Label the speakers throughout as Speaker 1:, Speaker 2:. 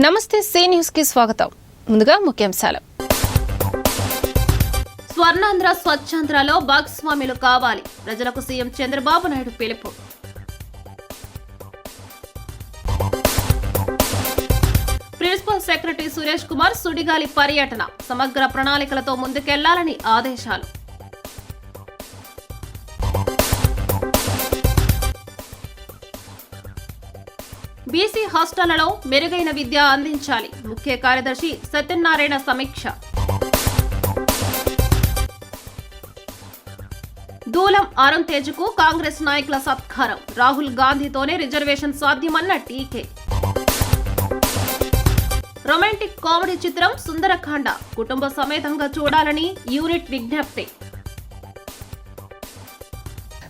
Speaker 1: నమస్తే C news కి స్వాగతం. ముందుగా ముఖ్యాంశాలు. స్వర్ణాంధ్ర స్వచ్ఛాంధ్రలో భాగస్వాములు కావాలి, ప్రజలకు సీఎం చంద్రబాబు నాయుడు పిలుపు. ప్రిన్సిపల్ సెక్రటరీ సురేష్ కుమార్ సుడిగాలి పర్యటన, సమగ్ర ప్రణాళికలతో ముందుకెళ్లాలని ఆదేశాలు. బీసీ హాస్టళ్లలో మెరుగైన విద్య అందించాలి, ముఖ్య కార్యదర్శి సత్యనారాయణ సమీక్ష. దూలం అరుణ్ తేజ్కు కాంగ్రెస్ నాయకుల సత్కారం, రాహుల్ గాంధీతోనే రిజర్వేషన్ సాధ్యమన్న టీకే. రొమాంటిక్ కామెడీ చిత్రం సుందరకాండ కుటుంబ సమేతంగా చూడాలని యూనిట్ విజ్ఞప్తి.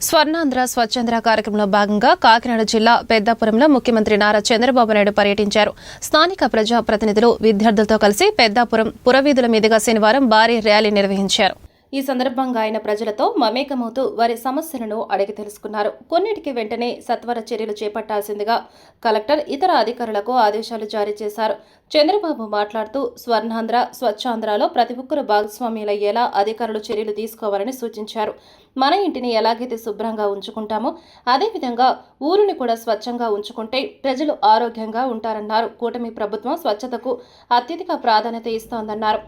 Speaker 1: స్వర్ణాంధ్ర స్వచ్ఛాంధ్ర కార్యక్రమంలో భాగంగా కాకినాడ జిల్లా పెద్దాపురంలో ముఖ్యమంత్రి నారా చంద్రబాబు నాయుడు పర్యటించారు. స్థానిక ప్రజా ప్రతినిధులు, విద్యార్థులతో కలిసి పెద్దాపురం పురవీధుల మీదుగా శనివారం భారీ ర్యాలీ నిర్వహించారు. ఈ సందర్భంగా ఆయన ప్రజలతో మమేకమవుతూ వారి సమస్యలను అడిగి తెలుసుకున్నారు. కొన్నిటికి వెంటనే సత్వర చర్యలు చేపట్టాల్సిందిగా కలెక్టర్, ఇతర అధికారులకు ఆదేశాలు జారీ చేశారు. చంద్రబాబు మాట్లాడుతూ స్వర్ణాంధ్ర స్వచ్ఛాంధ్రలో ప్రతి ఒక్కరూ భాగస్వామ్యులయ్యేలా అధికారులు చర్యలు తీసుకోవాలని సూచించారు. మన ఇంటిని ఎలాగైతే శుభ్రంగా ఉంచుకుంటామో అదేవిధంగా ఊరిని కూడా స్వచ్ఛంగా ఉంచుకుంటే ప్రజలు ఆరోగ్యంగా ఉంటారన్నారు. కూటమి ప్రభుత్వం స్వచ్ఛతకు అత్యధిక ప్రాధాన్యత ఇస్తోందన్నారు.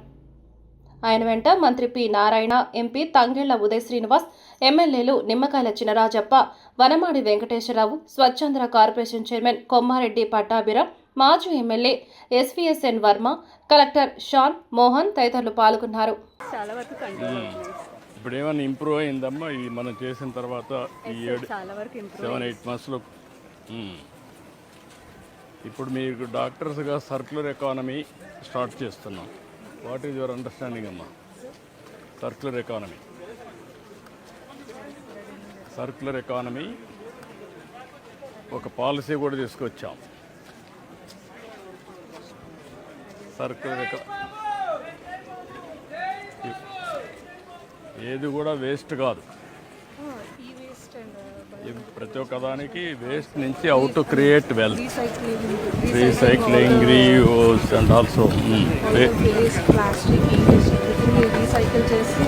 Speaker 1: ఆయన వెంట మంత్రి పి నారాయణ, ఎంపీ తంగెళ్ల ఉదయ్ శ్రీనివాస్, ఎమ్మెల్యేలు నిమ్మకాయల చినరాజప్ప, వనమాడి వెంకటేశ్వరరావు, స్వచ్ఛాంధ్ర కార్పొరేషన్ చైర్మన్ కొమ్మారెడ్డి పట్టాభిరాం, మాజీ MLA SVSN Varma, collector Shan Mohan తదితరులు పాల్గొన్నారు.
Speaker 2: ఇప్పుడు ఏమైనా ఇంప్రూవ్ అయిందమ్మా ఇది మనం చేసిన తర్వాత ఈ 7-8 మంత్స్లో? ఇప్పుడు మీకు డాక్టర్స్గా సర్క్యులర్ ఎకానమీ స్టార్ట్ చేస్తున్నాం. వాట్ ఈజ్ యువర్ అండర్స్టాండింగ్ అమ్మా? సర్క్యులర్ ఎకానమీ ఒక పాలసీ కూడా తీసుకొచ్చాం. ఏది కూడా వేస్ట్ కాదు. ప్రతి ఒక్క దానికి వేస్ట్ నుంచి how to create wealth, recycling, reuse and also
Speaker 3: recycle చేసి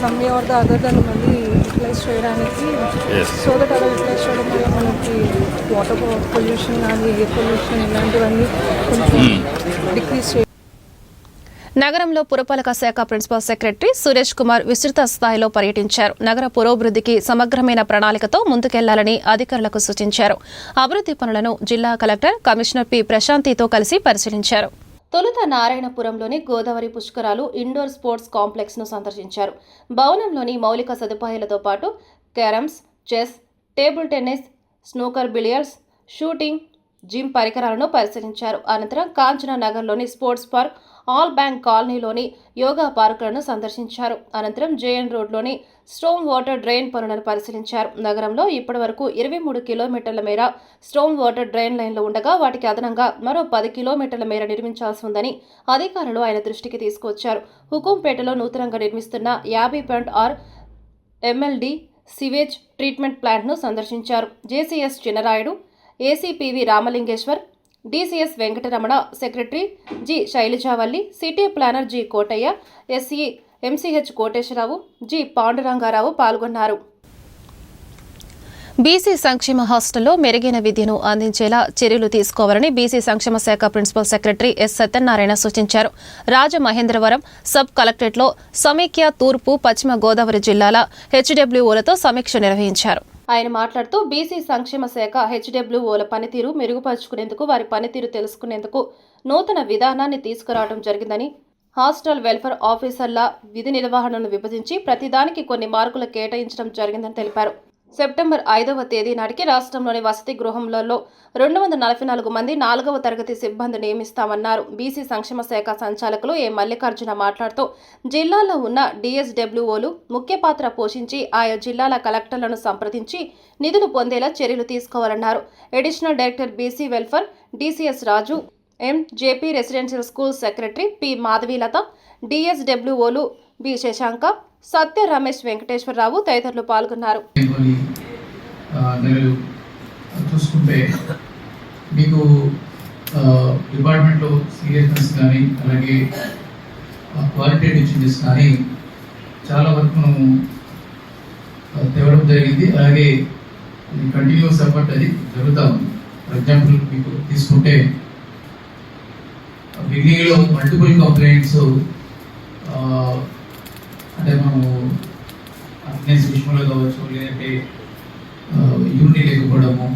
Speaker 3: some way or the other దాన్ని మళ్ళీ యూటిలైజ్ చేయడానికి, సో దట్ అలా యూటిలైజ్ చేయడం వల్ల మనకి వాటర్ పొల్యూషన్ కానీ ఎయిర్ పొల్యూషన్ ఇలాంటివన్నీ కొంచెం డిక్రీజ్ చేయాలి.
Speaker 1: నగరంలో పురపాలక శాఖ ప్రిన్సిపల్ సెక్రటరీ సురేష్ కుమార్ విస్తృత స్థాయిలో పర్యటించారు. నగర పురోభివృద్ధికి సమగ్రమైన ప్రణాళికతో ముందుకెళ్లాలని అధికారులకు సూచించారు. అభివృద్ధి పనులను జిల్లా కలెక్టర్, కమిషనర్ పి ప్రశాంతితో కలిసి పరిశీలించారు. తొలుత నారాయణపురంలోని గోదావరి పుష్కరాలు ఇండోర్ స్పోర్ట్స్ కాంప్లెక్స్ ను సందర్శించారు. భవనంలోని మౌలిక సదుపాయాలతో పాటు carroms, chess, table tennis, snooker, billiards, shooting, gym పరికరాలను పరిశీలించారు. అనంతరం కాంచనా నగర్లోని స్పోర్ట్స్ పార్క్, ఆల్ బ్యాంక్ కాలనీలోని యోగా పార్కులను సందర్శించారు. అనంతరం జేఎన్ రోడ్లోని స్టోమ్ వాటర్ డ్రైన్ పనులను పరిశీలించారు. నగరంలో ఇప్పటి వరకు 23 కిలోమీటర్ల మేర స్టోమ్ వాటర్ డ్రైన్ లైన్లు ఉండగా వాటికి అదనంగా మరో 10 కిలోమీటర్ల మేర నిర్మించాల్సి ఉందని అధికారులు ఆయన దృష్టికి తీసుకొచ్చారు. హుకుంపేటలో నూతనంగా నిర్మిస్తున్న 50.6 MLD సివేజ్ ట్రీట్మెంట్ ప్లాంట్ను సందర్శించారు. JCS Chinnarayudu, ACPV Ramalingeswar, DCS Venkataramana, secretary G Sailajavalli, city planner G Kotaiah, SE MCH Koteswararao, G Pandurangarao పాల్గొన్నారు. బీసీ సంక్షేమ హాస్టల్లో మెరుగైన విద్యను అందించేలా చర్యలు తీసుకోవాలని బీసీ సంక్షేమ శాఖ ప్రిన్సిపల్ సెక్రటరీ ఎస్ సత్యనారాయణ సూచించారు. రాజమహేంద్రవరం సబ్ కలెక్టరేట్లో సమైక్య తూర్పు, పశ్చిమ గోదావరి జిల్లాల హెచ్డబ్ల్యూఓలతో సమీక్ష నిర్వహించారు. ఆయన మాట్లాడుతూ బీసీ సంక్షేమ శాఖ హెచ్డబ్ల్యూఓల పనితీరు మెరుగుపరుచుకునేందుకు, వారి పనితీరు తెలుసుకునేందుకు నూతన విధానాన్ని తీసుకురావడం జరిగిందని, హాస్టల్ వెల్ఫేర్ ఆఫీసర్ల విధి నిర్వహణను విభజించి ప్రతిదానికి కొన్ని మార్కులు కేటాయించడం జరిగిందని తెలిపారు. సెప్టెంబర్ 5వ తేదీ నాటికి రాష్ట్రంలోని వసతి గృహంలలో 244 మంది 4వ తరగతి సిబ్బంది నియమిస్తామన్నారు. బీసీ సంక్షేమ శాఖ సంచాలకులు ఏ మల్లికార్జున మాట్లాడుతూ జిల్లాలో ఉన్న డీఎస్డబ్ల్యూఓలు ముఖ్య పాత్ర పోషించి ఆయా జిల్లాల కలెక్టర్లను సంప్రదించి నిధులు పొందేలా చర్యలు తీసుకోవాలన్నారు. Additional director BC welfare DCS Raju, MJP residential school secretary P Madhavilatha, డీఎస్డబ్ల్యూఓలు బి శశాంక, సత్య రమేష్, వెంకటేశ్వరరావు తదితరులు పాల్గొన్నారు.
Speaker 4: చూసుకుంటే మీకు డిపార్ట్మెంట్లో సీరియస్నెస్ కానీ అలాగే క్వాలిటేటివ్ చేంజెస్ కానీ చాలా వరకు మనం తేవడం జరిగింది. అలాగే కంటిన్యూస్ ఎఫర్ట్ అది జరుగుతూ ఉంది. ఫర్ ఎగ్జాంపుల్ మీకు తీసుకుంటే బిగినింగ్లో మల్టిపుల్ కంప్లైంట్స్ అంటే మనము అటెండెన్స్ విషయంలో కావచ్చు, లేదంటే యూనిటీ లేకపోవడము,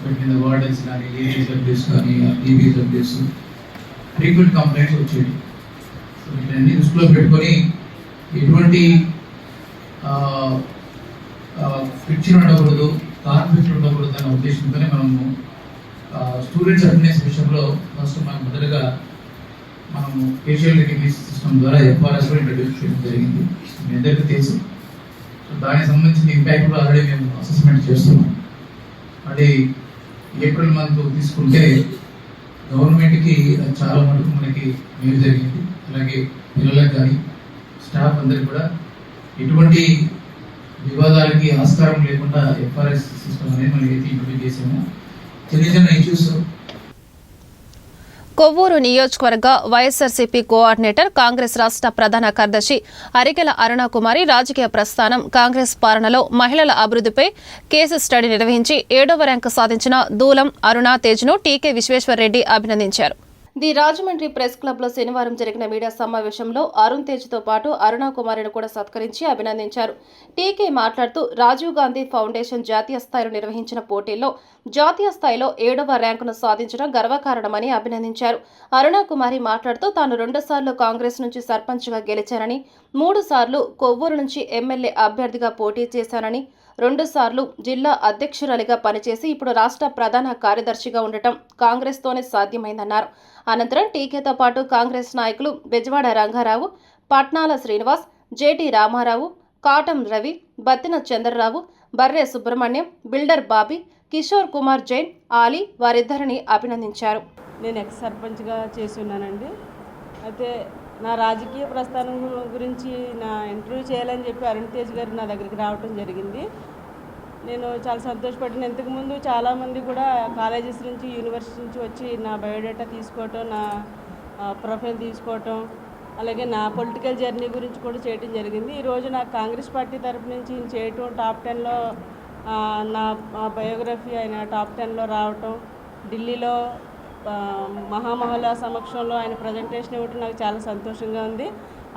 Speaker 4: పెట్టిన వార్డెన్స్ కానీ, ఏబిఎస్ కానీ, ఈబిఎస్ ఫ్రీక్వెంట్ కంప్లైంట్స్ వచ్చేవి. సో వీటన్ని దృష్టిలో పెట్టుకొని ఎటువంటి ఫ్రిక్షన్ ఉండకూడదు, కాన్ఫ్లిక్ట్ ఉండకూడదు అనే ఉద్దేశంతోనే మనము స్టూడెంట్స్ అటెండెన్స్ విషయంలో ఫస్ట్ మనం మొదటగా మనము ఫేషియల్ రికగ్నిషన్ సిస్టమ్ ద్వారా ఎఫ్ఆర్ఎస్ కూడా ఇంట్రడ్యూస్ చేయడం జరిగింది. మీ అందరికీ తెలుసు. సో దానికి సంబంధించిన ఇంపాక్ట్ కూడా ఆల్రెడీ మేము అసెస్మెంట్ చేస్తున్నాం. అది ఏప్రిల్ మంత్ తీసుకుంటే గవర్నమెంట్కి చాలా మటుకు మనకి మేలు జరిగింది. అలాగే పిల్లలకు కానీ స్టాఫ్ అందరికి కూడా ఎటువంటి వివాదాలకి ఆస్కారం లేకుండా ఎఫ్ఆర్ఎస్ సిస్టమ్ అనేది మనం అయితే ఇంప్లిమెంట్ చేసాము. చిన్న చిన్న ఇష్యూస్
Speaker 1: కొవ్వూరు నియోజకవర్గ వైఎస్ఆర్సీపీ కోఆర్డినేటర్, కాంగ్రెస్ రాష్ట్ర ప్రధాన కార్యదర్శి అరికెల అరుణకుమారి రాజకీయ ప్రస్థానం, కాంగ్రెస్ పాలనలో మహిళల అభివృద్ధిపై కేసు స్టడీ నిర్వహించి 7వ ర్యాంకు సాధించిన దూలం అరుణ తేజ్ను టీకే విశ్వేశ్వర్రెడ్డి అభినందించారు. ది రాజమండ్రి ప్రెస్ క్లబ్ లో శనివారం జరిగిన మీడియా సమావేశంలో అరుణ్ తేజ్ తో పాటు అరుణకుమారిని కూడా సత్కరించి అభినందించారు. టీకే మాట్లాడుతూ రాజీవ్ గాంధీ ఫౌండేషన్ జాతీయ స్థాయిలో నిర్వహించిన పోటీల్లో జాతీయ స్థాయిలో 7వ ర్యాంకును సాధించడం గర్వకారణమని అభినందించారు. అరుణకుమారి మాట్లాడుతూ తాను 2 సార్లు కాంగ్రెస్ నుంచి సర్పంచ్గా గెలిచానని, 3 సార్లు కొవ్వూరు నుంచి ఎమ్మెల్యే అభ్యర్థిగా పోటీ చేశానని, 2 సార్లు జిల్లా అధ్యక్షురాలిగా పనిచేసి ఇప్పుడు రాష్ట్ర ప్రధాన కార్యదర్శిగా ఉండటం కాంగ్రెస్తోనే సాధ్యమైందన్నారు. అనంతరం టీకేతో పాటు కాంగ్రెస్ నాయకులు బెజవాడ రంగారావు, పట్నాల శ్రీనివాస్, జేటీ రామారావు, కాటం రవి, బత్తిన చంద్రరావు, బర్రె సుబ్రహ్మణ్యం, బిల్డర్ బాబీ, కిషోర్ కుమార్ జైన్, ఆలీ వారిద్దరిని అభినందించారు.
Speaker 5: నేను ఎక్స్ సర్పంచ్గా చేసి ఉన్నానండి. అయితే నా రాజకీయ ప్రస్థానం గురించి నా ఇంటర్వ్యూ చేయాలని చెప్పి అరుణ్ తేజ్ గారు నా దగ్గరికి రావడం జరిగింది. నేను చాలా సంతోషపడ్డాను. ఇంతకుముందు చాలామంది కూడా కాలేజెస్ నుంచి, యూనివర్సిటీ నుంచి వచ్చి నా బయోడేటా తీసుకోవటం, నా ప్రొఫైల్ తీసుకోవటం, అలాగే నా పొలిటికల్ జర్నీ గురించి కూడా చేయటం జరిగింది. ఈరోజు నాకు కాంగ్రెస్ పార్టీ తరఫు నుంచి చేయటం, టాప్ 10లో నా బయోగ్రఫీ ఆయన టాప్ 10లో రావటం, ఢిల్లీలో మహామహుల సమక్షంలో ఆయన ప్రజెంటేషన్ ఇవ్వటం నాకు చాలా సంతోషంగా ఉంది.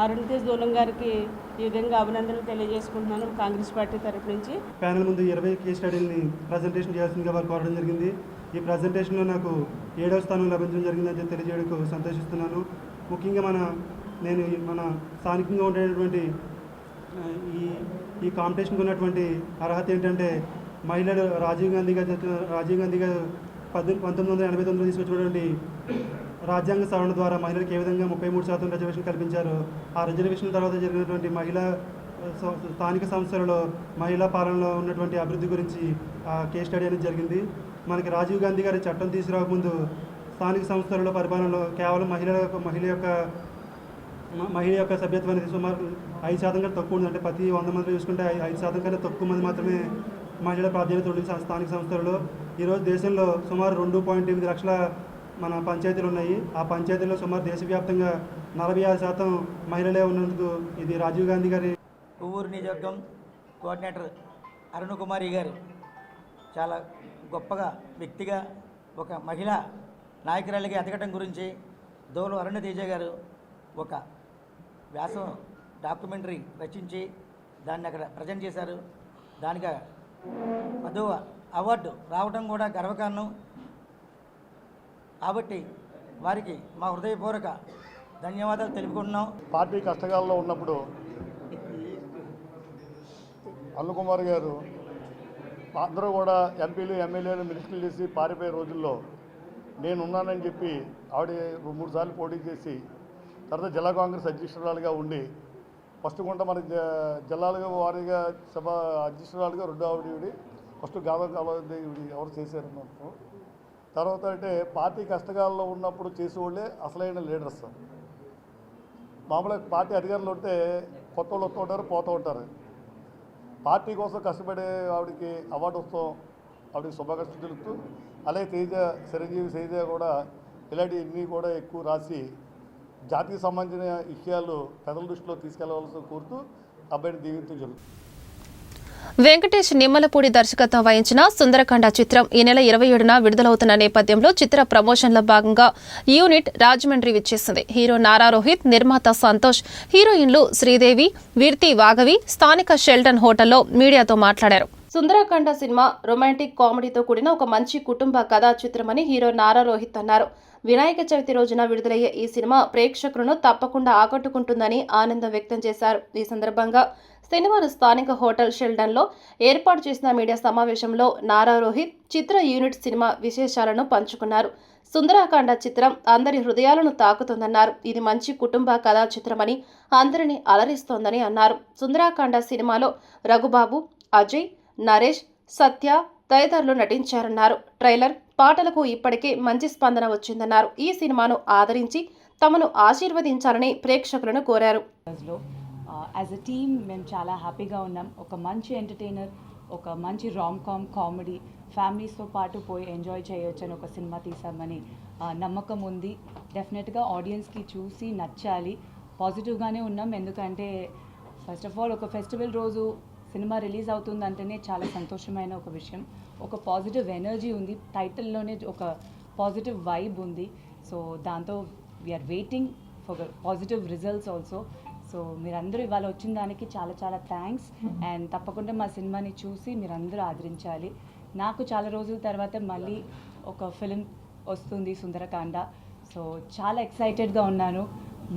Speaker 5: అరుణ్ తేజ్ దూలం గారికి ఈ విధంగా అభినందనలు తెలియజేసుకుంటున్నాను కాంగ్రెస్ పార్టీ తరఫు నుంచి.
Speaker 6: ప్యానెల్ ముందు 20 కేస్ స్టడీని ప్రజెంటేషన్ చేయాల్సిందిగా వారు కోరడం జరిగింది. ఈ ప్రజెంటేషన్లో నాకు 7వ స్థానం లభించడం జరిగిందని తెలియజేయడానికి సంతోషిస్తున్నాను. ముఖ్యంగా నేను మన స్థానికంగా ఉండేటువంటి ఈ కాంపిటీషన్కి ఉన్నటువంటి అర్హత ఏంటంటే, మహిళలు రాజీవ్ గాంధీ గారు 1989 తీసుకొచ్చినటువంటి రాజ్యాంగ సవరణ ద్వారా మహిళలకు ఏ విధంగా 33% రిజర్వేషన్ కల్పించారు. ఆ రిజర్వేషన్ తర్వాత జరిగినటువంటి స్థానిక సంస్థలలో మహిళా పాలనలో ఉన్నటువంటి అభివృద్ధి గురించి కేస్ స్టడీ అనేది జరిగింది. మనకి రాజీవ్ గాంధీ గారి చట్టం తీసుకురాకముందు స్థానిక సంస్థలలో పరిపాలనలో కేవలం మహిళ యొక్క సభ్యత్వం అనేది సుమారు 5% కంటే తక్కువ ఉంది. అంటే ప్రతి 100 మంది చూసుకుంటే 5% కంటే తక్కువ మంది మాత్రమే మహిళల ప్రాధాన్యత ఉంది స్థానిక సంస్థలలో. ఈరోజు దేశంలో సుమారు 2.8 లక్షల మన పంచాయతీలు ఉన్నాయి. ఆ పంచాయతీల్లో సుమారు దేశవ్యాప్తంగా 46% మహిళలే ఉన్నందుకు ఇది రాజీవ్ గాంధీ గారి.
Speaker 7: కొవ్వూరు నియోజకవర్గం కోఆర్డినేటర్ అరుణ్ కుమారి గారు చాలా గొప్పగా వ్యక్తిగా ఒక మహిళా నాయకురాలిగా ఎదగటం గురించి దోలు అరుణ్ తేజ గారు ఒక వ్యాసం డాక్యుమెంటరీ రచించి దాన్ని అక్కడ ప్రజెంట్ చేశారు. దానికి 10వ అవార్డు రావడం కూడా గర్వకారణం. కాబట్టి వారికి మా హృదయపూర్వక ధన్యవాదాలు తెలుపుకుంటున్నాం.
Speaker 8: పార్టీ కష్టకాలంలో ఉన్నప్పుడు అరుణ్ కుమార్ గారు అందరూ కూడా ఎంపీలు, ఎమ్మెల్యేలు, మినిస్టర్లు చేసి పారిపోయే రోజుల్లో నేనున్నానని చెప్పి ఆవిడ 3 సార్లు పోటీ చేసి తర్వాత జిల్లా కాంగ్రెస్ అధ్యక్షురాలుగా ఉండి ఫస్ట్ గుంట మన జిల్లాలుగా వారీగా సభ అధ్యక్షురాలుగా 2వ ఆవిడ, ఫస్ట్ గాదం కళాదేవి ఎవరు చేశారన్నట్టు. తర్వాత అంటే పార్టీ కష్టకాలంలో ఉన్నప్పుడు చేసేవాళ్ళే అసలైన లీడర్స్. మామూలుగా పార్టీ అధికారులు ఉంటే కొత్త వాళ్ళు వస్తూ ఉంటారు, పోతూ ఉంటారు. పార్టీ కోసం కష్టపడే ఆవిడకి అవార్డు వస్తాం, ఆవిడకి శుభాకాంక్షలు తెలుపుతూ, అలాగే చిరంజీవి తేజ కూడా ఇలాంటివన్నీ కూడా ఎక్కువ రాసి జాతికి సంబంధించిన విషయాలు ప్రజల దృష్టిలో తీసుకెళ్లవలసి కోరుతూ అబ్బాయిని దీవించడం జరుగుతుంది.
Speaker 1: వెంకటేష్ నిమ్మలపూడి దర్శకత్వం వహించిన సుందరకాండ చిత్రం ఈ నెల 27న విడుదలవుతున్న నేపథ్యంలో చిత్ర ప్రమోషన్లో భాగంగా యూనిట్ రాజమండ్రి విచ్చేసింది. హీరో నారా రోహిత్, నిర్మాత సంతోష్, హీరోయిన్లు శ్రీదేవి, వీర్తి వాగవి స్థానిక షెల్టన్ హోటల్లో మీడియాతో మాట్లాడారు. సుందరకాండ సినిమా రొమాంటిక్ కామెడీతో కూడిన ఒక మంచి కుటుంబ కథా చిత్రమని హీరో నారా రోహిత్ అన్నారు. వినాయక చవితి రోజున విడుదలయ్యే ఈ సినిమా ప్రేక్షకులను తప్పకుండా ఆకట్టుకుంటుందని ఆనందం వ్యక్తం చేశారు. ఈ సందర్భంగా శనివారం స్థానిక హోటల్ షెల్డన్లో ఏర్పాటు చేసిన మీడియా సమావేశంలో నారా రోహిత్ చిత్ర యూనిట్ సినిమా విశేషాలను పంచుకున్నారు. సుందరకాండ చిత్రం అందరి హృదయాలను తాకుతుందన్నారు. ఇది మంచి కుటుంబ కథా చిత్రమని అందరినీ అలరిస్తోందని అన్నారు. సుందరకాండ సినిమాలో రఘుబాబు, అజయ్, నరేష్, సత్య తదితరులు నటించారన్నారు. ట్రైలర్, పాటలకు ఇప్పటికే మంచి స్పందన వచ్చిందన్నారు. ఈ సినిమాను ఆదరించి తమను ఆశీర్వదించాలని ప్రేక్షకులను కోరారు.
Speaker 9: యాజ్ అ టీమ్ మేము చాలా హ్యాపీగా ఉన్నాం. ఒక మంచి ఎంటర్టైనర్, ఒక మంచి రామ్ కామెడీ ఫ్యామిలీస్తో పాటు పోయి ఎంజాయ్ చేయొచ్చు అని ఒక సినిమా తీసామని నమ్మకం ఉంది. డెఫినెట్గా ఆడియన్స్కి చూసి నచ్చాలి. పాజిటివ్గానే ఉన్నాం. ఎందుకంటే ఫస్ట్ ఆఫ్ ఆల్ ఒక ఫెస్టివల్ రోజు సినిమా రిలీజ్ అవుతుందంటేనే చాలా సంతోషమైన ఒక విషయం. ఒక పాజిటివ్ ఎనర్జీ ఉంది, టైటిల్లోనే ఒక పాజిటివ్ వైబ్ ఉంది. సో దాంతో we're waiting for positive results also. So మీరందరూ ఇవాళ వచ్చిన దానికి చాలా చాలా థ్యాంక్స్. అండ్ తప్పకుండా మా సినిమాని చూసి మీరందరూ ఆదరించాలి. నాకు చాలా రోజుల తర్వాత మళ్ళీ ఒక ఫిలిం వస్తుంది సుందరకాండ. సో చాలా ఎక్సైటెడ్గా ఉన్నాను.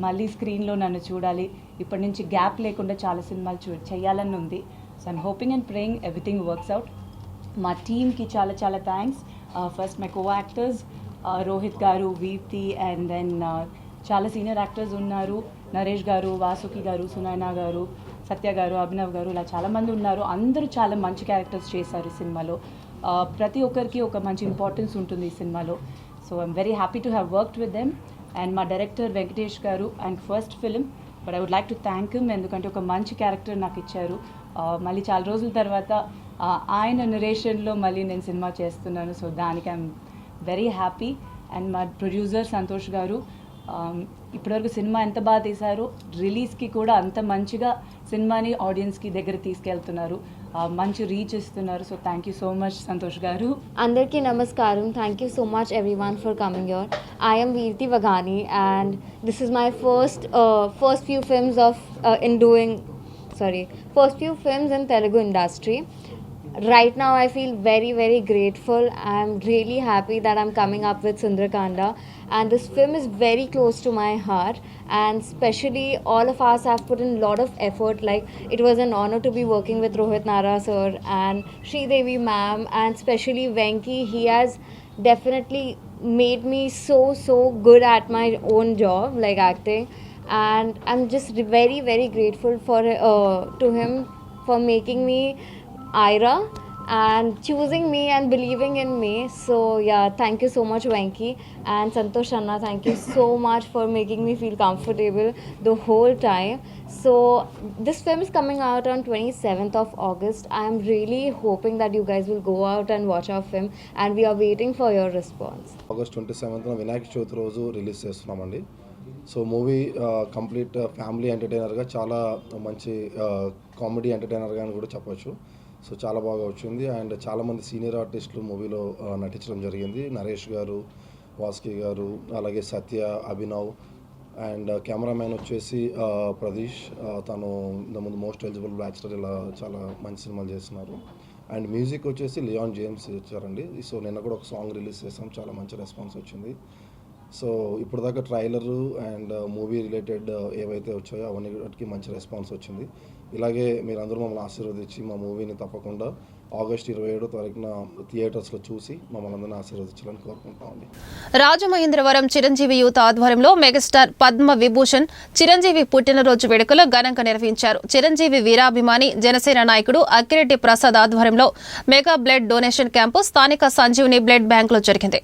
Speaker 9: మళ్ళీ స్క్రీన్లో నన్ను చూడాలి. ఇప్పటి నుంచి గ్యాప్ లేకుండా చాలా సినిమాలు చేయాలని ఉంది. So I'm hoping and praying everything works out. మా టీమ్కి చాలా చాలా thanks. First my co actors Rohit గారు, వీర్తి, అండ్ దెన్ చాలా సీనియర్ యాక్టర్స్ ఉన్నారు. నరేష్ గారు, వాసుకి గారు, సునైనా గారు, సత్య గారు, అభినవ్ గారు, ఇలా చాలామంది ఉన్నారు. అందరూ చాలా మంచి క్యారెక్టర్స్ చేశారు ఈ సినిమాలో. ప్రతి ఒక్కరికి ఒక మంచి ఇంపార్టెన్స్ ఉంటుంది ఈ సినిమాలో. So I'm very happy to have worked with them. And మా డైరెక్టర్ వెంకటేష్ గారు and first film, but I would like to thank him. ఎందుకంటే ఒక మంచి క్యారెక్టర్ నాకు ఇచ్చారు. మళ్ళీ చాలా రోజుల తర్వాత ఆయన నరేషన్లో మళ్ళీ నేను సినిమా చేస్తున్నాను. సో దానికి ఐఎమ్ వెరీ హ్యాపీ. అండ్ మా ప్రొడ్యూసర్ సంతోష్ గారు ఇప్పటివరకు సినిమా ఎంత బాగా తీశారు, రిలీజ్కి కూడా అంత మంచిగా సినిమాని ఆడియన్స్కి దగ్గర తీసుకెళ్తున్నారు, మంచి రీచ్ ఇస్తున్నారు. So thank you so much Santosh గారు.
Speaker 10: అందరికీ నమస్కారం. Thank you so much everyone for coming here. I am Veerti Vagani and this is my first few films in Telugu industry. Right now I feel very very grateful. I'm really happy that I'm coming up with Sundarakanda, and this film is very close to my heart, and especially all of us have put in a lot of effort. Like, it was an honor to be working with Rohit Nara sir and Sridevi ma'am, and especially Venki. He has definitely made me so good at my own job, like acting, and I'm just very very grateful to him for making me Ira and choosing me and believing in me. So yeah, thank you so much Venki, and Santosh Anna, thank you so much for making me feel comfortable the whole time. So this film is coming out on 27th of August. I am really hoping that you guys will go out and watch our film, and we are waiting for your response.
Speaker 11: August 27th Vinayaka Chavithi రోజు release చేస్తున్నామండి. So movie complete family ఎంటర్టైనర్గా, చాలా మంచి comedy ఎంటర్టైనర్గా అని కూడా చెప్పొచ్చు. So చాలా బాగా వచ్చింది. అండ్ చాలామంది సీనియర్ ఆర్టిస్టులు మూవీలో నటించడం జరిగింది. నరేష్ గారు, వాసుకి గారు, అలాగే సత్య, అభినవ్, అండ్ కెమెరామ్యాన్ వచ్చేసి ప్రదీష్. తను ఇంతకుముందు మోస్ట్ ఎలిజిబుల్ బ్యాచులర్, ఇలా చాలా మంచి సినిమాలు చేస్తున్నారు. అండ్ మ్యూజిక్ వచ్చేసి లియాన్ జేమ్స్ ఇచ్చారండి. సో నిన్న కూడా ఒక సాంగ్ రిలీజ్ చేసాం, చాలా మంచి రెస్పాన్స్ వచ్చింది. సో ఇప్పుడు దాకా ట్రైలరు అండ్ మూవీ రిలేటెడ్ ఏవైతే వచ్చాయో అవన్నీ మంచి రెస్పాన్స్ వచ్చింది. ఇలాగే మీరందరూ మమ్మల్ని ఆశీర్వదించి మా మూవీని తప్పకుండా ఆగస్టు 27వ తారీఖున థియేటర్స్లో చూసి మమ్మల్ని అందరినీ ఆశీర్వదించాలని కోరుకుంటామండి.
Speaker 1: రాజమహేంద్రవరం చిరంజీవి యూత్ ఆధ్వర్యంలో మెగాస్టార్ పద్మ విభూషణ్ చిరంజీవి పుట్టినరోజు వేడుకలు ఘనంగా నిర్వహించారు. చిరంజీవి వీరాభిమాని జనసేన నాయకుడు అక్కిరెడ్డి ప్రసాద్ ఆధ్వర్యంలో మెగా బ్లడ్ డొనేషన్ క్యాంపు స్థానిక సంజీవిని బ్లడ్ బ్యాంకులో జరిగింది.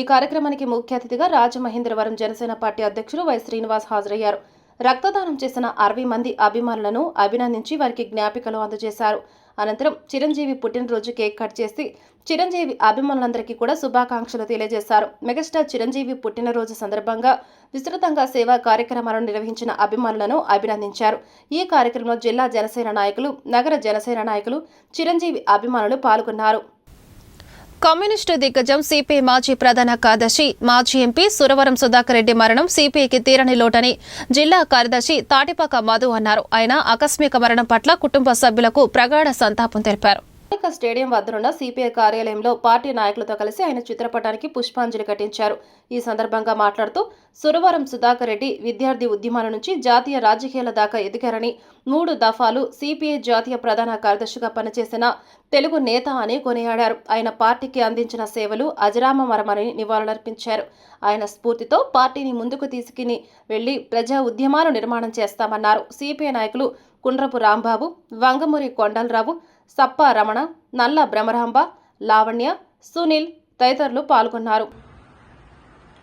Speaker 1: ఈ కార్యక్రమానికి ముఖ్య అతిథిగా రాజమహేంద్రవరం జనసేన పార్టీ అధ్యక్షులు వై శ్రీనివాస్ హాజరయ్యారు. రక్తదానం చేసిన 60 మంది అభిమానులను అభినందించి వారికి జ్ఞాపికలు అందజేశారు. అనంతరం చిరంజీవి పుట్టినరోజు కేక్ కట్ చేసి చిరంజీవి అభిమానులందరికీ కూడా శుభాకాంక్షలు తెలియజేశారు. మెగాస్టార్ చిరంజీవి పుట్టినరోజు సందర్భంగా విస్తృతంగా సేవా కార్యక్రమాలను నిర్వహించిన అభిమానులను అభినందించారు. ఈ కార్యక్రమంలో జిల్లా జనసేన నాయకులు, నగర జనసేన నాయకులు, చిరంజీవి అభిమానులు పాల్గొన్నారు. కమ్యూనిస్టు దిగ్గజం సిపిఐ మాజీ ప్రధాన కార్యదర్శి, మాజీ ఎంపీ సురవరం సుధాకర్ రెడ్డి మరణం సిపిఐకి తీరని లోటని జిల్లా కార్యదర్శి తాటిపాక మధు అన్నారు. ఆయన ఆకస్మిక మరణం పట్ల కుటుంబ సభ్యులకు ప్రగాఢ సంతాపం తెలిపారు. స్టేడియం వద్దనున్న సిపిఐ కార్యాలయంలో పార్టీ నాయకులతో కలిసి ఆయన చిత్రపటానికి పుష్పాంజలి ఘటించారు. ఈ సందర్భంగా మాట్లాడుతూ సురవరం సుధాకర్ రెడ్డి విద్యార్థి ఉద్యమాల నుంచి జాతీయ రాజకీయాల దాకా ఎదిగారని, 3 దఫాలు సిపిఐ జాతీయ ప్రధాన కార్యదర్శిగా పనిచేసిన తెలుగు నేత అని కొనియాడారు. ఆయన పార్టీకి అందించిన సేవలు అజరామరమని నివాళులర్పించారు. ఆయన స్ఫూర్తితో పార్టీని ముందుకు తీసుకుని వెళ్లి ప్రజా ఉద్యమాలు నిర్మాణం చేస్తామన్నారు. సిపిఐ నాయకులు కుండ్రపు రాంబాబు, వంగమూరి కొండలరావు, సప్ప రమణ, నల్ల బ్రహ్మరాంబ, లావణ్య, సునీల్ తదితరులు పాల్గొన్నారు.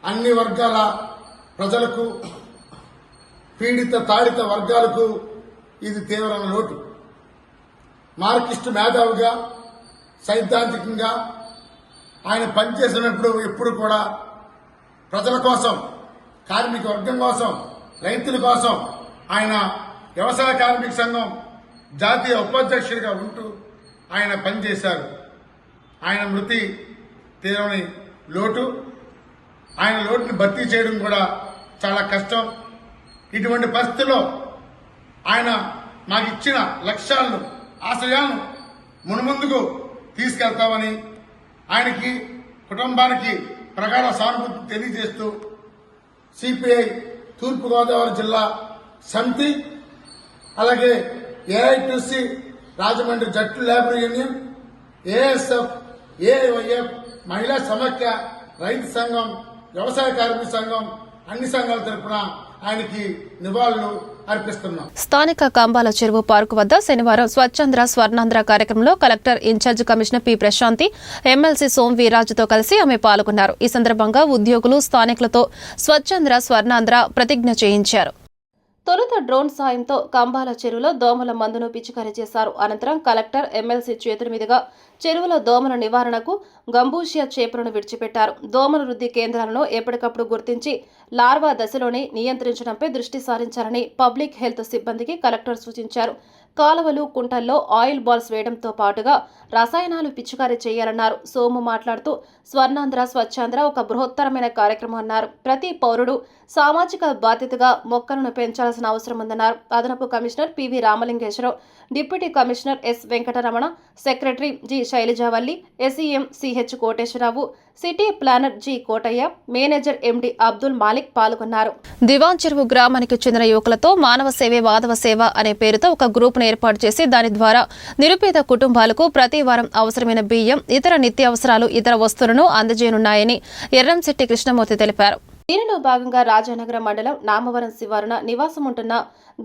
Speaker 12: అన్ని వర్గాల ప్రజలకు, పీడిత తాడిత వర్గాలకు ఇది తీవ్రమైన లోటు. మార్కిస్టు మేధావిగా, సైద్ధాంతికంగా ఆయన పనిచేసినప్పుడు ఎప్పుడు కూడా ప్రజల కోసం, కార్మిక వర్గం కోసం, రైతుల కోసం ఆయన వ్యవసాయ కార్మిక సంఘం జాతీయ ఉపాధ్యక్షుడిగా ఉంటూ ఆయన పనిచేశారు. ఆయన మృతి తీరని లోటు. ఆయన లోటుని భర్తీ చేయడం కూడా చాలా కష్టం. ఇటువంటి పరిస్థితుల్లో ఆయన మాకు ఇచ్చిన లక్ష్యాలను, ఆశయాలను మున్ముందుకు తీసుకెళ్తామని ఆయనకి, కుటుంబానికి ప్రగాఢ సానుభూతి తెలియజేస్తూ సిపిఐ తూర్పుగోదావరి జిల్లా సమితి, అలాగే ఏఐటీసీ రాజమండ్రి జట్టు లేబర్ యూనియన్, ఏఎస్ఎఫ్, ఏఐవైఎఫ్, మహిళా సమాఖ్య, రైతు సంఘం, వ్యవసాయ కార్మిక సంఘం, అన్ని సంఘాల తరఫున ఆయనకి నివాళులు అర్పిస్తున్నాం.
Speaker 1: స్థానిక కంబాల చెరువు పార్కు వద్ద శనివారం స్వచ్ఛంద్ర స్వర్ణాంధ్ర కార్యక్రమంలో collector incharge commissioner P Prasanthi, MLC Som వీర్రాజుతో కలిసి ఆమె పాల్గొన్నారు. ఈ సందర్భంగా ఉద్యోగులు, స్థానికులతో స్వచ్ఛంద్ర స్వర్ణాంధ్ర ప్రతిజ్ఞ చేయించారు. తొలుత డ్రోన్ సాయంతో కంబాల చెరువులో దోమల మందును పిచికారీ చేశారు. అనంతరం కలెక్టర్, ఎమ్మెల్సీ చేతుల మీదుగా చెరువులో దోమల నివారణకు గంబూషియా చేపలను విడిచిపెట్టారు. దోమల వృద్ధి కేంద్రాలను ఎప్పటికప్పుడు గుర్తించి లార్వా దశలోనే నియంత్రించడంపై దృష్టి సారించాలని పబ్లిక్ హెల్త్ సిబ్బందికి కలెక్టర్ సూచించారు. కాలువలు, కుంటల్లో ఆయిల్ బాల్స్ వేయడంతో పాటుగా రసాయనాలు పిచికారీ చేయాలన్నారు. సోము మాట్లాడుతూ స్వర్ణాంధ్ర, స్వచ్ఛాంధ్ర ఒక బృహత్తరమైన కార్యక్రమం అన్నారు. ప్రతి పౌరుడు సామాజిక బాధ్యతగా మొక్కలను పెంచాల్సిన అవసరం ఉందన్నారు. అదనపు commissioner PV Ramalingeswara Rao, deputy commissioner S Venkataramana, secretary G Shailajavalli, SEM CH Koteswara Rao, city planner G Kotaiah, manager MD Abdul Malik పాల్గొన్నారు. దివాన్ చెరువు గ్రామానికి చెందిన యువకులతో మానవ సేవే మాధవ సేవ అనే పేరుతో ఒక గ్రూప్ను ఏర్పాటు చేసి దాని ద్వారా నిరుపేద కుటుంబాలకు ప్రతి వారం అవసరమైన బియ్యం, ఇతర నిత్యావసరాలు, ఇతర వస్తువులను అందజేయనున్నాయని ఎర్రంశెట్టి కృష్ణమూర్తి తెలిపారు. దీనిలో భాగంగా రాజానగరం మండలం నామవరం శివారున నివాసముంటున్న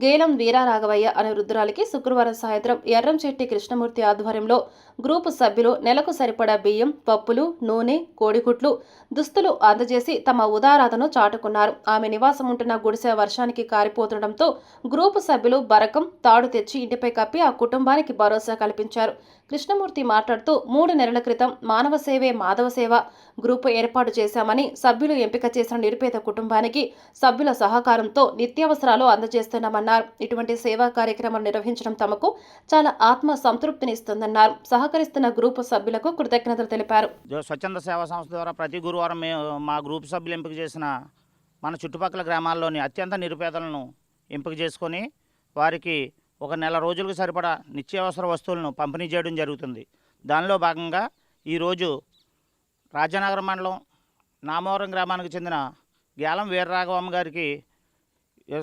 Speaker 1: గేలం వీరారాఘవయ్య అనే వృద్ధురాలికి శుక్రవారం సాయంత్రం ఎర్రంశెట్టి కృష్ణమూర్తి ఆధ్వర్యంలో గ్రూపు సభ్యులు నెలకు సరిపడా బియ్యం, పప్పులు, నూనె, కోడిగుడ్లు, దుస్తులు అందజేసి తమ ఉదారతను చాటుకున్నారు. ఆమె నివాసముంటున్న గుడిసె వర్షానికి కారిపోతుండటంతో గ్రూపు సభ్యులు బరకం, తాడు తెచ్చి ఇంటిపై కప్పి ఆ కుటుంబానికి భరోసా కల్పించారు. కృష్ణమూర్తి మాట్లాడుతూ 3 నెలల క్రితం మానవ సేవే మాధవ సేవ గ్రూపు ఏర్పాటు చేశామని, సభ్యులు ఎంపిక చేసిన నిరుపేద కుటుంబానికి సభ్యుల సహకారంతో నిత్యావసరాలు అందజేస్తున్నామన్నారు. ఇటువంటి సేవా కార్యక్రమాలు నిర్వహించడం తమకు చాలా ఆత్మ సంతృప్తినిస్తుందన్నారు. సహకరిస్తున్న గ్రూపు సభ్యులకు కృతజ్ఞతలు తెలిపారు.
Speaker 13: స్వచ్ఛంద సేవా సంస్థ ద్వారా ప్రతి గురువారం మా గ్రూపు సభ్యులు ఎంపిక చేసిన మన చుట్టుపక్కల గ్రామాల్లోని అత్యంత నిరుపేదలను ఎంపిక చేసుకొని వారికి ఒక నెల రోజులకు సరిపడా నిత్యావసర వస్తువులను పంపిణీ చేయడం జరుగుతుంది. దానిలో భాగంగా ఈరోజు రాజానగరం మండలం నామవరం గ్రామానికి చెందిన గేలం వీరరాఘవమ్మ గారికి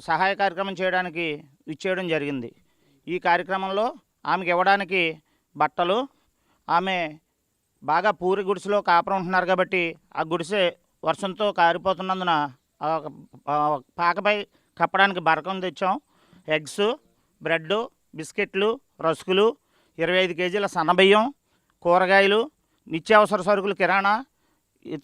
Speaker 13: సహాయ కార్యక్రమం చేయడానికి ఇచ్చేయడం జరిగింది. ఈ కార్యక్రమంలో ఆమెకి ఇవ్వడానికి బట్టలు, ఆమె బాగా పూరి గుడిసెలో కాపురం ఉంటున్నారు కాబట్టి ఆ గుడిసె వర్షంతో కారిపోతున్నందున పాకపై కప్పడానికి బరకం తెచ్చాం. ఎగ్స్, బ్రెడ్, బిస్కెట్లు, రస్కులు, 25 కేజీల సన్నబియ్యం, కూరగాయలు, నిత్యావసర సరుకులు కిరాణా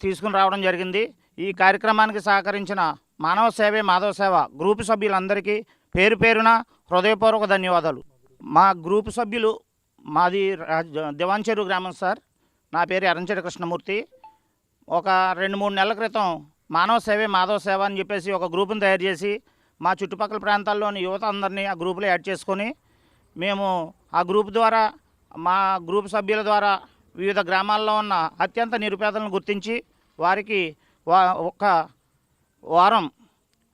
Speaker 13: తీసుకుని రావడం జరిగింది. ఈ కార్యక్రమానికి సహకరించిన మానవ సేవే మాధవ సేవ గ్రూపు సభ్యులందరికీ పేరు పేరున హృదయపూర్వక ధన్యవాదాలు. మా గ్రూపు సభ్యులు మాది దివాంచెరు గ్రామం సార్. నా పేరు ఎర్రంచెడి కృష్ణమూర్తి. ఒక 2-3 నెలల క్రితం మానవ సేవే మాధవ సేవ అని చెప్పేసి ఒక గ్రూపును తయారు చేసి మా చుట్టుపక్కల ప్రాంతాల్లోని యువత అందరినీ ఆ గ్రూపులో యాడ్ చేసుకొని మేము ఆ గ్రూప్ ద్వారా మా గ్రూప్ సభ్యుల ద్వారా వివిధ గ్రామాల్లో ఉన్న అత్యంత నిరుపేదలను గుర్తించి వారికి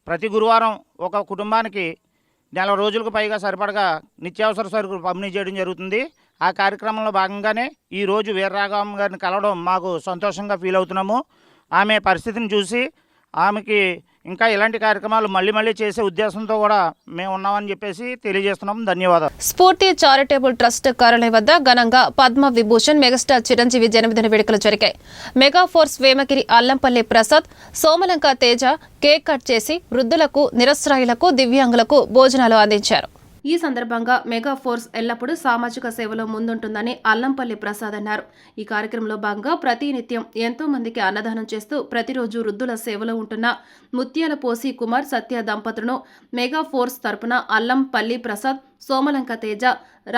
Speaker 13: ప్రతి గురువారం ఒక కుటుంబానికి 4 రోజులకు పైగా సరిపడగా నిత్యావసర సరుకులు పంపిణీ చేయడం జరుగుతుంది. ఆ కార్యక్రమంలో భాగంగానే ఈరోజు వీర్రాఘవం గారిని కలవడం మాకు సంతోషంగా ఫీల్ అవుతున్నాము. ఆమె పరిస్థితిని చూసి ఆమెకి ఇంకా ఇలాంటి కార్యక్రమాలు మళ్ళీ చేసే ఉద్దేశంతో కూడా మేము ఉన్నామని చెప్పేసి తెలియజేస్తున్నాం. ధన్యవాదాలు.
Speaker 1: స్ఫూర్తి చారిటబుల్ ట్రస్ట్ కార్యాలయం వద్ద ఘనంగా పద్మ విభూషణ్ మెగాస్టార్ చిరంజీవి జన్మదిన వేడుకలు జరిగాయి. Mega force Vemagiri Allampalli Prasad, Somalanka Teja cake cut చేసి వృద్ధులకు, నిరస్రాయులకు, దివ్యాంగులకు భోజనాలు అందించారు. ఈ సందర్భంగా మెగా ఫోర్స్ ఎల్లప్పుడూ సామాజిక సేవలో ముందుంటుందని అల్లంపల్లి ప్రసాద్ అన్నారు. ఈ కార్యక్రమంలో భాగంగా ప్రతినిత్యం ఎంతో మందికి అన్నదానం చేస్తూ ప్రతిరోజు వృద్ధుల సేవలో ఉంటున్న ముత్యాల పోసి కుమార్ సత్య దంపతులను మెగా ఫోర్స్ తరపున అల్లంపల్లి ప్రసాద్, సోమలంక తేజ,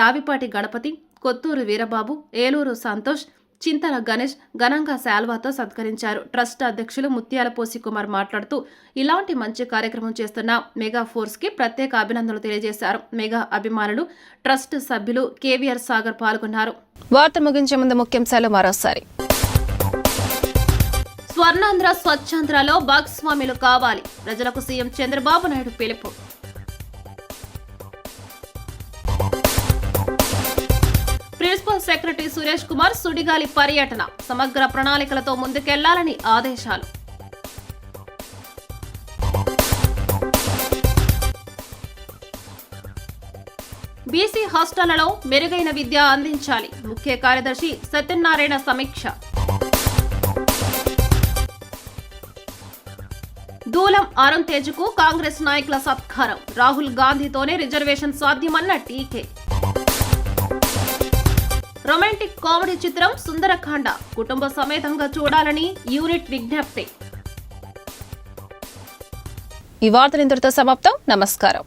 Speaker 1: రావిపాటి గణపతి, కొత్తూరు వీరబాబు, ఏలూరు సంతోష్, చింతల గణేష్ ఘనంగా శాల్వాతో సత్కరించారు. ట్రస్ట్ అధ్యక్షులు ముత్యాల పోసి కుమార్ మాట్లాడుతూ ఇలాంటి మంచి కార్యక్రమం చేస్తున్న మెగా ఫోర్స్ కి ప్రత్యేక అభినందనలు తెలియజేశారు. మెగా అభిమానులు, ట్రస్ట్ సభ్యులు కేవీఆర్ సాగర్ పాల్గొన్నారు. వార్త ముగించే ముందు ముఖ్యాంశాలు మరోసారి. స్వర్ణాంధ్ర స్వచ్ఛాంధ్రలో భాగస్వాములు కావాలి, ప్రజలకు సీఎం చంద్రబాబు నాయుడు పిలుపు. ప్రిన్సిపల్ సెక్రటరీ సురేష్ కుమార్ సుడిగాలి పర్యటన, సమగ్ర ప్రణాళికలతో ముందుకెళ్లాలని ఆదేశాలు. బీసీ హాస్టళ్లలో మెరుగైన విద్య అందించాలి, ముఖ్య కార్యదర్శి సత్యనారాయణ సమీక్ష. దూలం అరుణ్ తేజ్కు కాంగ్రెస్ నాయకుల సత్కారం, రాహుల్ గాంధీతోనే రిజర్వేషన్ సాధ్యమన్న టీకే. రొమాంటిక్ కామెడీ చిత్రం సుందరకాండ కుటుంబ సమేతంగా చూడాలని యూనిట్ విజ్ఞప్తి. ఈ వార్తలు ఇంతటితో సమాప్తం. నమస్కారం.